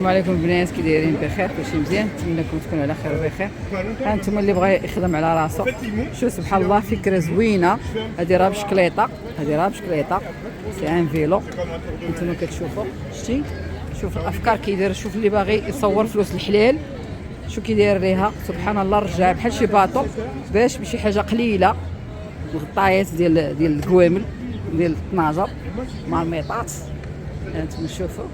السلام عليكم البنات، كي دايرين؟ بخير؟ كلشي مزيان؟ نتمنىكم تكونوا على خير وبخير. ها انتم اللي بغى يخدم على راسو، شو سبحان الله فكره زوينه. هذه راه بشكليطه سي ان فيلو. انتم كتشوفوا شتي، شوف الافكار كيدير. شوف اللي باغي يصور فلوس الحلال شو كيدير ليها. سبحان الله رجع بحال شي باطو باش بشي حاجه قليله. الغطايات ديال الكوامل ديال الطناجر مارميطات. انتم شوفوا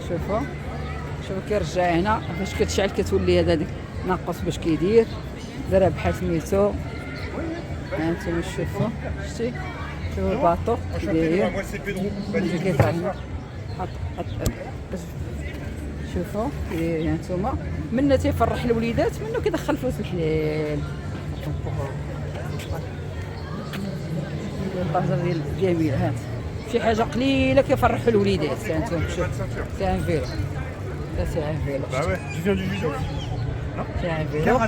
شوفوا كيرجع هنا فاش كتشعل كتولي هذيك ناقص باش كيدير. دارها بحال سميتو. هانتوما شوفوا شتي، شوفوا الباطو كيداير كيطلع هنا. شوفوا كيداير هانتوما. منا تيفرح الوليدات، منو كيدخل فلوس الحلال. الطنجره ديال جميل. هانت شي حاجه قليله كيفرحوا الوليدات. هانتوما شوف سي ان فيلو. سي ان فيلو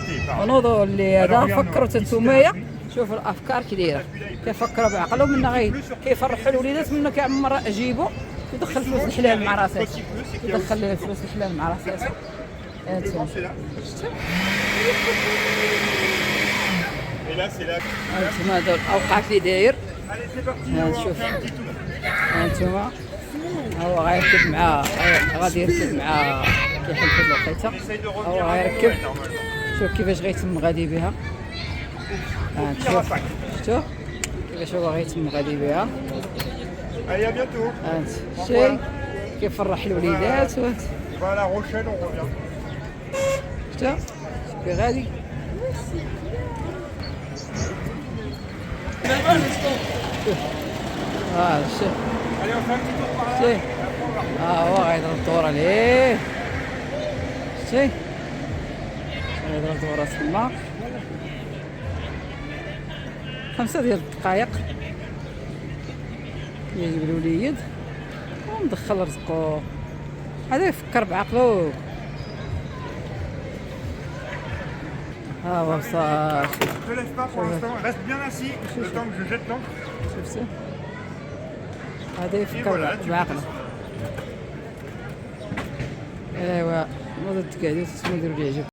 ونوضوا اللي هذا فكروا نتوما. شوفوا الافكار كي دايره، كيفكروا بعقلهم. منا كيفرحوا الوليدات، منا كيعمر جيبو يدخل فلوس الحلال مع راساتو. يدخل فلوس الحلال مع راساتو. هانتوما هانتوما هذا الاوقاف اللي داير. شوف هانتوما هو غيركب مع غادي يركب مع كيحل في الوقيته. هو غيركب. شوف كيفاش غيتم غادي بها. شفتوا كيفاش هو غيتم غادي بها. هانت شي كيفرح الوليدات. شفتوا كي غادي. شوف شتي هو غيضرب الدور عليه. شتي غيضرب دورة تما 5 ديال الدقائق. يجيب الوليد وندخل رزقو. هذا يفكر بعقلو. ها هو بصح شفتي هذا يفكر بعقله. ايوا نوض تقعدوا تسمعوا ديروا اللي يعجبكم.